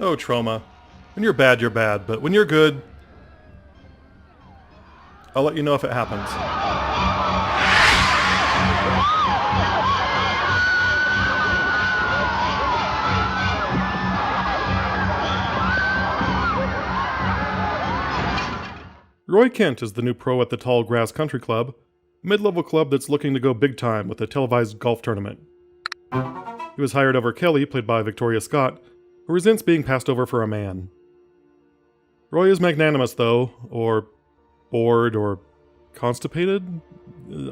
Oh, Troma. When you're bad, but when you're good, I'll let you know if it happens. Roy Kent is the new pro at the Tall Grass Country Club, a mid-level club that's looking to go big time with a televised golf tournament. He was hired over Kelly, played by Victoria Scott, who resents being passed over for a man. Roy is magnanimous though, or bored, or constipated?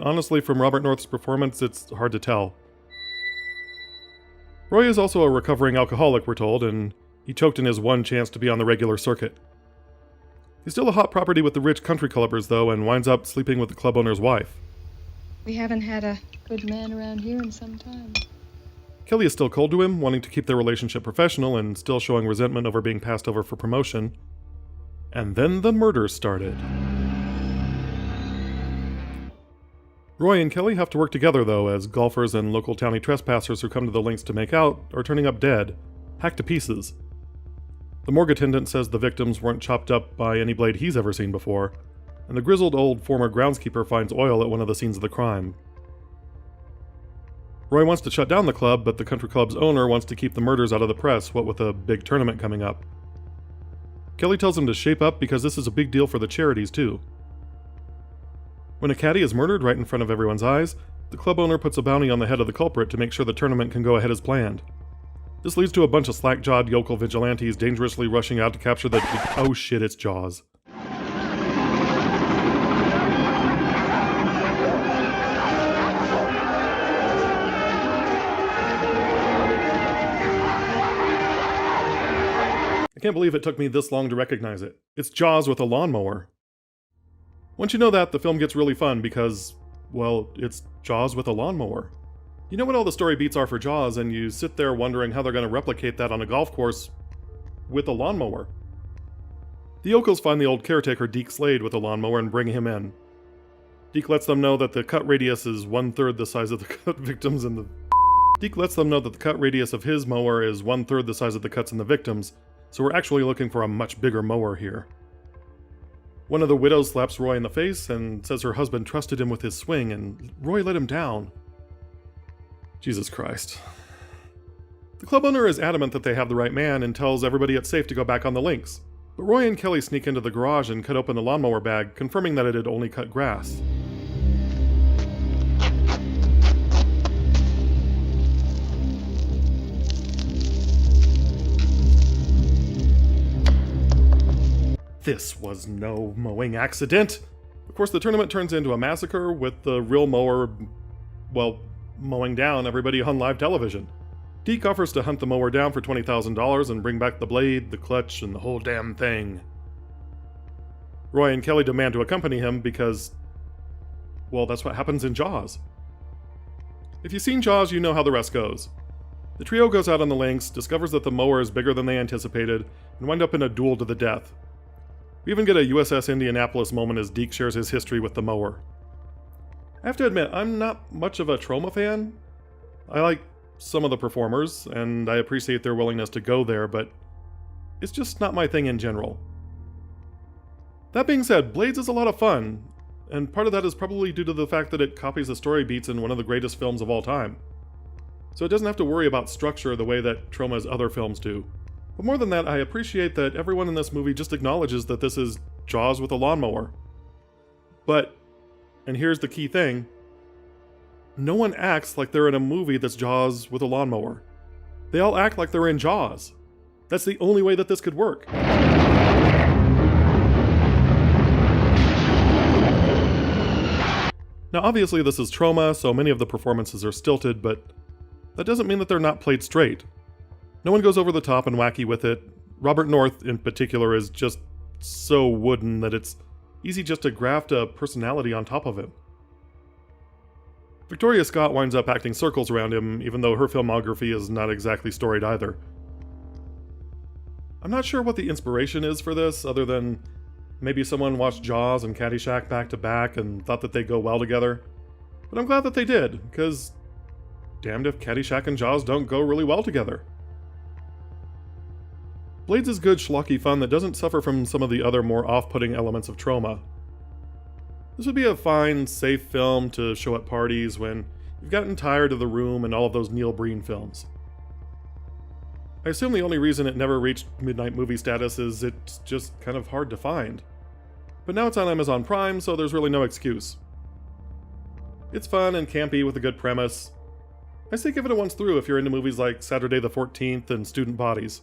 Honestly, from Robert North's performance, it's hard to tell. Roy is also a recovering alcoholic, we're told, and he choked in his one chance to be on the regular circuit. He's still a hot property with the rich country clubbers, though, and winds up sleeping with the club owner's wife. We haven't had a good man around here in some time. Kelly is still cold to him, wanting to keep their relationship professional and still showing resentment over being passed over for promotion. And then the murder started. Roy and Kelly have to work together, though, as golfers and local towny trespassers who come to the links to make out are turning up dead, hacked to pieces. The morgue attendant says the victims weren't chopped up by any blade he's ever seen before, and the grizzled old former groundskeeper finds oil at one of the scenes of the crime. Roy wants to shut down the club, but the country club's owner wants to keep the murders out of the press, what with a big tournament coming up. Kelly tells him to shape up because this is a big deal for the charities, too. When a caddy is murdered right in front of everyone's eyes, the club owner puts a bounty on the head of the culprit to make sure the tournament can go ahead as planned. This leads to a bunch of slack-jawed yokel vigilantes dangerously rushing out to capture the— oh shit, it's Jaws. I can't believe it took me this long to recognize it. It's Jaws with a lawnmower. Once you know that, the film gets really fun because, well, it's Jaws with a lawnmower. You know what all the story beats are for Jaws, and you sit there wondering how they're going to replicate that on a golf course with a lawnmower. The yokels find the old caretaker Deke Slade with a lawnmower and bring him in. Deke lets them know that the cut radius is 1/3 the size of the cut victims and the— Deke lets them know that the cut radius of his mower is 1/3 the size of the cuts in the victims, so we're actually looking for a much bigger mower here. One of the widows slaps Roy in the face and says her husband trusted him with his swing and Roy let him down. Jesus Christ. The club owner is adamant that they have the right man and tells everybody it's safe to go back on the links. But Roy and Kelly sneak into the garage and cut open the lawnmower bag, confirming that it had only cut grass. This was no mowing accident. Of course, the tournament turns into a massacre with the real mower, well, mowing down everybody on live television. Deke offers to hunt the mower down for $20,000 and bring back the blade, the clutch, and the whole damn thing. Roy and Kelly demand to accompany him because, well, that's what happens in Jaws. If you've seen Jaws, you know how the rest goes. The trio goes out on the links, discovers that the mower is bigger than they anticipated, and wind up in a duel to the death. We even get a USS Indianapolis moment as Deke shares his history with the mower. I have to admit, I'm not much of a Troma fan. I like some of the performers, and I appreciate their willingness to go there, but it's just not my thing in general. That being said, Blades is a lot of fun, and part of that is probably due to the fact that it copies the story beats in one of the greatest films of all time. So it doesn't have to worry about structure the way that Troma's other films do. But more than that, I appreciate that everyone in this movie just acknowledges that this is Jaws with a lawnmower. But, and here's the key thing, no one acts like they're in a movie that's Jaws with a lawnmower. They all act like they're in Jaws. That's the only way that this could work. Now obviously this is Troma, so many of the performances are stilted, but that doesn't mean that they're not played straight. No one goes over the top and wacky with it. Robert North, in particular, is just so wooden that it's easy just to graft a personality on top of him. Victoria Scott winds up acting circles around him, even though her filmography is not exactly storied either. I'm not sure what the inspiration is for this, other than maybe someone watched Jaws and Caddyshack back to back and thought that they'd go well together. But I'm glad that they did, because damned if Caddyshack and Jaws don't go really well together. Blades is good schlocky fun that doesn't suffer from some of the other more off-putting elements of Troma. This would be a fine, safe film to show at parties when you've gotten tired of The Room and all of those Neil Breen films. I assume the only reason it never reached midnight movie status is it's just kind of hard to find. But now it's on Amazon Prime, so there's really no excuse. It's fun and campy with a good premise. I say give it a once through if you're into movies like Saturday the 14th and Student Bodies.